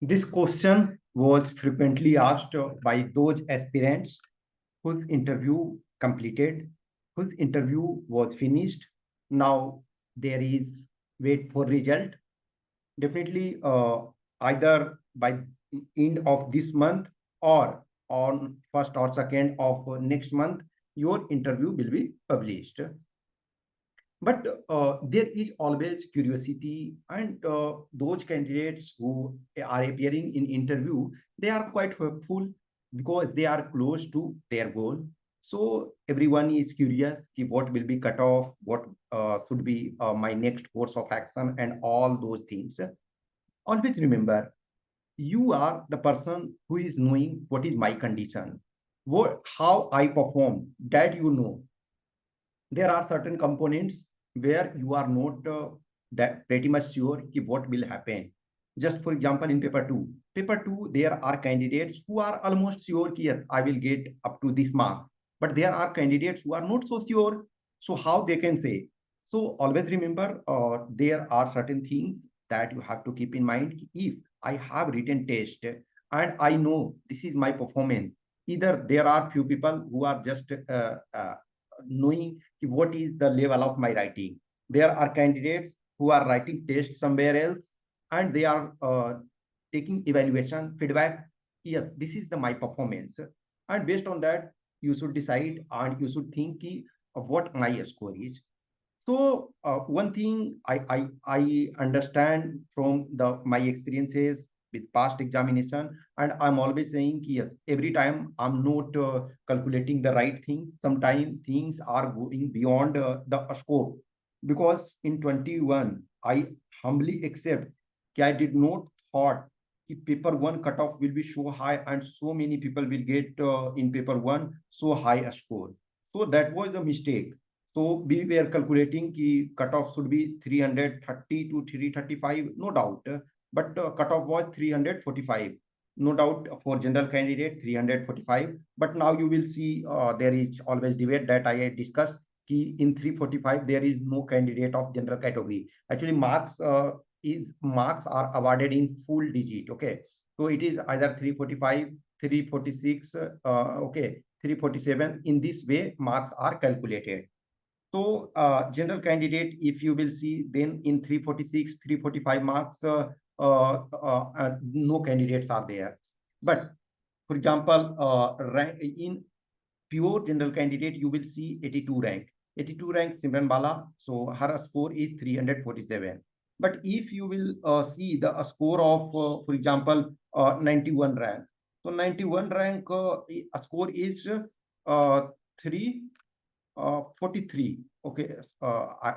This question was frequently asked by those aspirants whose interview completed, whose interview was finished. Now there is wait for result. Definitely either by end of this month or on first or second of next month, your interview will be published. But there is always curiosity, and those candidates who are appearing in interview, they are quite hopeful because they are close to their goal. So everyone is curious ki what will be cut off, what should be my next course of action, and all those things. Always remember, you are the person who is knowing what is my condition, what how I perform. That you know, there are certain components where you are not that pretty much sure what will happen. Just for example, in paper 2, there are candidates who are almost sure yes, I will get up to this mark. But there are candidates who are not so sure. So how they can say? So always remember, there are certain things that you have to keep in mind. If I have written test and I know this is my performance, either there are few people who are just knowing what is the level of my writing. There are candidates who are writing tests somewhere else and they are taking evaluation feedback. Yes, this is the my performance. And based on that, you should decide and you should think of what my score is. So one thing I understand from the my experiences with past examination, and I'm always saying yes, every time I'm not calculating the right things. Sometimes things are going beyond the scope, because in 21 I humbly accept that I did not thought if paper one cutoff will be so high and so many people will get in paper one so high a score. So that was a mistake. So we were calculating ki cutoff should be 330 to 335, no doubt. But cutoff was 345. No doubt for general candidate 345. But now you will see there is always debate that I had discussed ki in 345 there is no candidate of general category. Actually, marks are awarded in full digit. Okay, so it is either 345, 346, okay, 347. In this way, marks are calculated. So general candidate, if you will see, then in 346, 345 marks, no candidates are there. But for example, rank in pure general candidate, you will see 82 rank. 82 rank Simran Bala. So her score is 347. But if you will see the score of, for example, 91 rank. So 91 rank, a score is 3 43. Okay,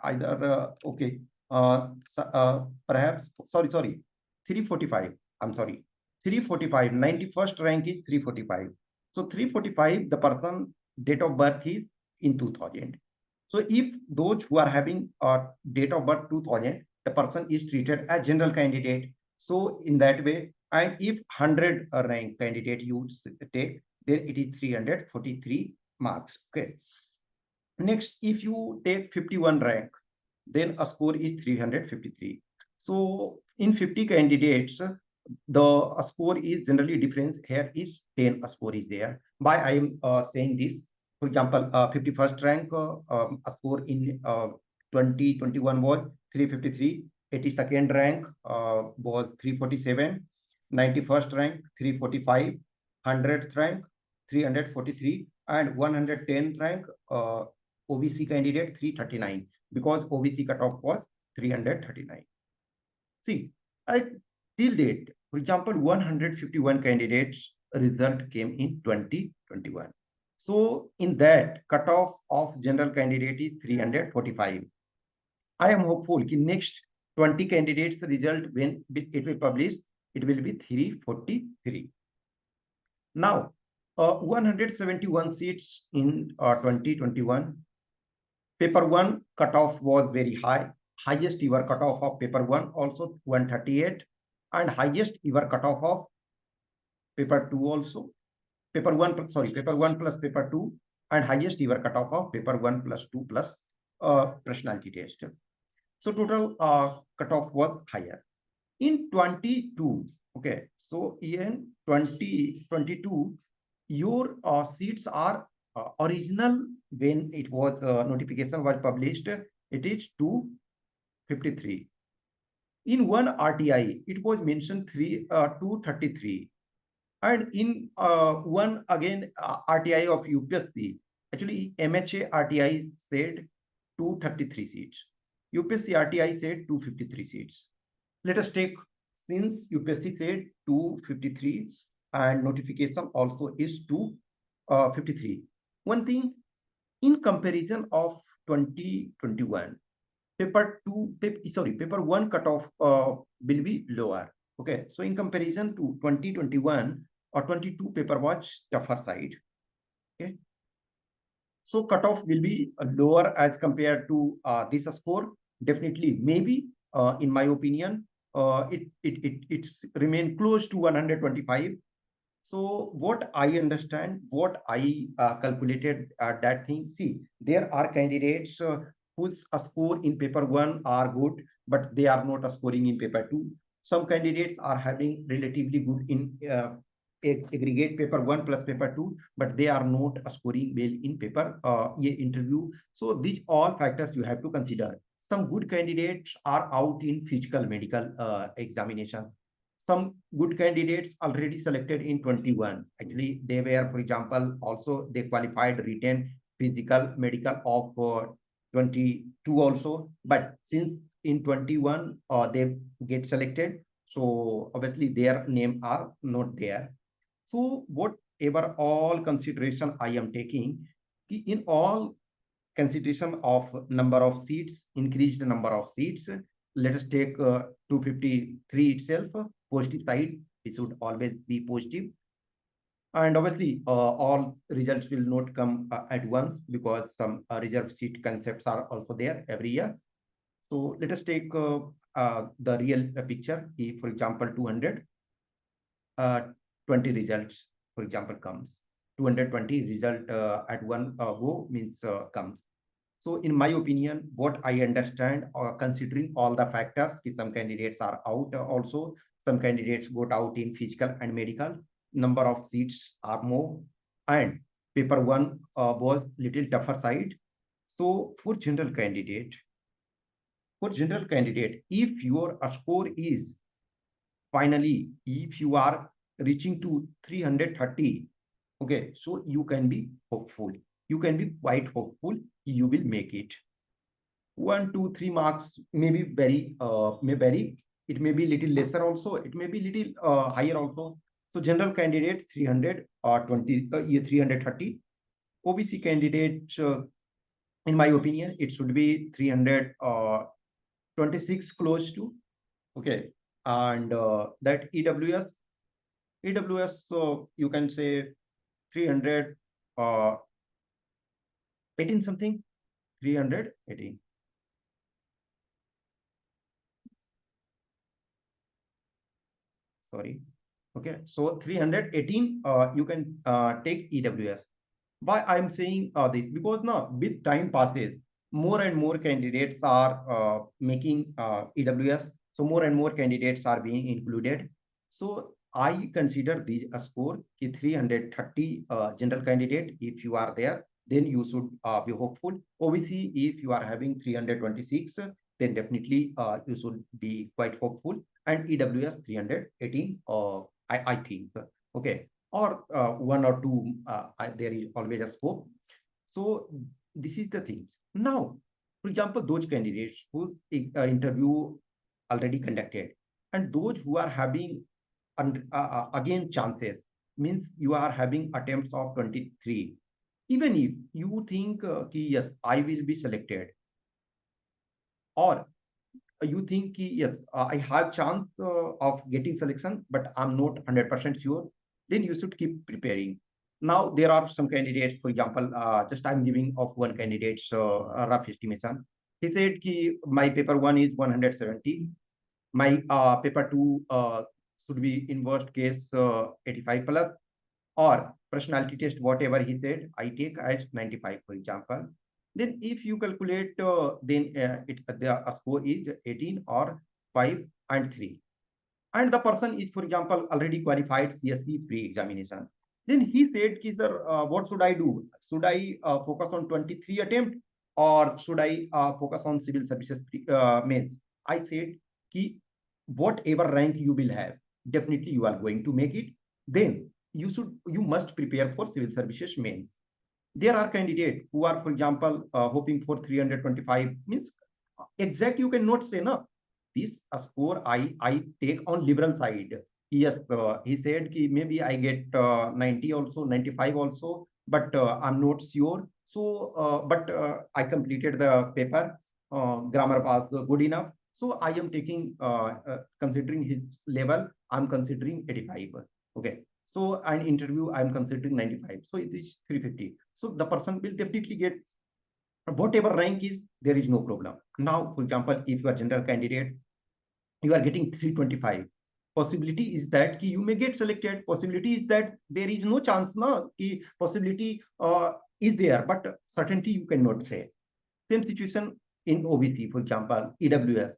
either okay, perhaps sorry, 345. I'm sorry, 345. 91st rank is 345. So 345, the person date of birth is in 2000. So if those who are having a date of birth 2000, the person is treated as general candidate. So in that way, and if 100 rank candidate you take, then it is 343 marks. Okay. Next, if you take 51 rank, then a score is 353. So in 50 candidates, the score is generally difference. Here is 10 a score is there. Why I am saying this? For example, 51st rank, a score in 2021 was 353. 82nd rank was 347. 91st rank 345. 100th rank 343, and 110th rank OBC candidate 339, because OBC cutoff was 339. See, I till date, for example, 151 candidates result came in 2021. So in that, cutoff of general candidate is 345. I am hopeful that next 20 candidates result, when it will publish, it will be 343. Now, 171 seats in 2021. Paper 1 cutoff was very high. Highest ever cutoff of paper 1 also 138, and highest ever cutoff of paper 2 also. Paper 1, sorry, paper 1 plus paper 2, and highest ever cutoff of paper 1 plus 2 plus personality test. So total cutoff was higher. In 22, Okay, so in 2022, your seats are original when it was notification was published. It is 253. In one RTI, it was mentioned 233, and in one again RTI of UPSC, actually MHA RTI said 233 seats. UPSC RTI said 253 seats. Let us take, since UPSC said 253 and notification also is 253. One thing, in comparison of 2021, paper 1 cutoff will be lower. Okay, so in comparison to 2021 or 22, paper was tougher side. Okay, so cutoff will be lower as compared to this score. Definitely, maybe in my opinion, it's remain close to 125. So what I understand, what I calculated that thing. See, there are candidates whose score in paper 1 are good, but they are not scoring in paper 2. Some candidates are having relatively good in aggregate paper 1 plus paper 2, but they are not scoring well in paper interview. So these all factors you have to consider. Some good candidates are out in physical medical examination. Some good candidates already selected in 21. Actually, they were, for example, also they qualified written physical medical of 22 also. But since in 21 they get selected, so obviously their name are not there. So whatever all consideration I am taking, in all consideration of number of seats, increased number of seats, let us take 253 itself, positive side, it should always be positive. And obviously, all results will not come at once, because some reserve seat concepts are also there every year. So let us take the real picture. If, for example, 200 20 results, for example, comes 220 result at one go means comes. So in my opinion, what I understand, considering all the factors, some candidates are out also, some candidates got out in physical and medical, number of seats are more, and paper one was little tougher side. So for general candidate, if your score is finally, if you are reaching to 330, okay, so you can be hopeful. You can be quite hopeful you will make it. 1, 2, 3 marks may be may vary. It may be little lesser also. It may be little higher also. So general candidate 300 or 330. OBC candidate, in my opinion, it should be 326 close to. Okay, and that EWS, so you can say 300 uh 18 something, 318. Sorry. Okay, so 318, you can take EWS. Why I'm saying this? Because now with time passes, more and more candidates are making EWS. So more and more candidates are being included. So I consider this a score 330 general candidate. If you are there, then you should be hopeful. Obviously, if you are having 326, then definitely you should be quite hopeful. And EWS 318, I think. Okay, or one or two, there is always a scope. So this is the things. Now, for example, those candidates whose interview already conducted, and those who are having again chances, means you are having attempts of 23. Even if you think yes, I will be selected, or you think yes, I have chance of getting selection, but I'm not 100% sure, then you should keep preparing. Now there are some candidates, for example, just I'm giving of one candidate's rough estimation. He said ki my paper 1 is 170, my paper 2 should be in worst case 85 plus, or personality test, whatever he said, I take as 95, for example. Then if you calculate, then the score is 18 or 5 and 3. and the person is, for example, already qualified CSC pre-examination. Then he said, ki, sir, what should I do? Should I focus on 23 attempt, or should I focus on civil services mains? I said, ki, whatever rank you will have, definitely you are going to make it. Then you must prepare for civil services mains. There are candidates who are, for example, hoping for 325, means exact you cannot say no. This score I take on liberal side. Yes, he said ki maybe I get 90 also, 95 also, but I'm not sure. So, but I completed the paper. Grammar was good enough. So I am taking, considering his level, I'm considering 85. Okay. So an interview, I'm considering 95. So it is 350. So the person will definitely get whatever rank is, there is no problem. Now, for example, if you are general candidate, you are getting 325. Possibility is that ki you may get selected. Possibility is that there is no chance, na, ki possibility is there, but certainty you cannot say. Same situation in OBC, for example, EWS.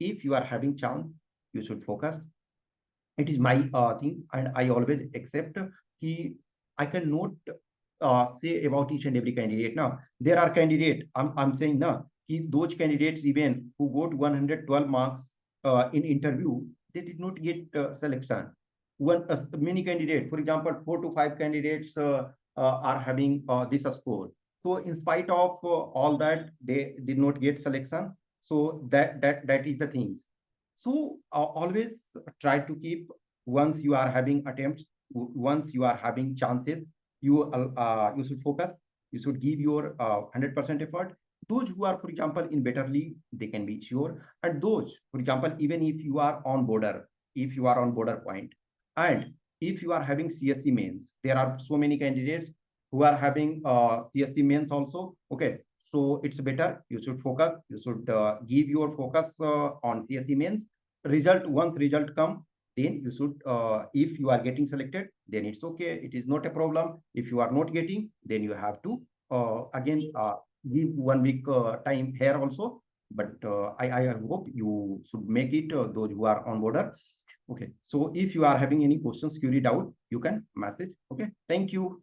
If you are having chance, you should focus. It is my thing, and I always accept ki I cannot say about each and every candidate. Now there are candidates, I'm saying now ki those candidates even who got 112 marks in interview, they did not get selection. Many candidates, for example, 4 to 5 candidates are having this score. So in spite of all that, they did not get selection. So that is the things. So always try to keep, once you are having attempts, once you are having chances, you should focus. You should give your 100% effort. Those who are, for example, in better league, they can be sure. And those, for example, even if you are on border, if you are on border point, and if you are having CSC mains, there are so many candidates who are having CSC mains also. Okay, so it's better. You should focus. You should give your focus on CSC mains. Result, once result come, then you should, if you are getting selected, then it's okay. It is not a problem. If you are not getting, then you have to again give 1 week time here also. But I hope you should make it, those who are on border. Okay. So if you are having any questions, query, doubt, you can message. Okay. Thank you.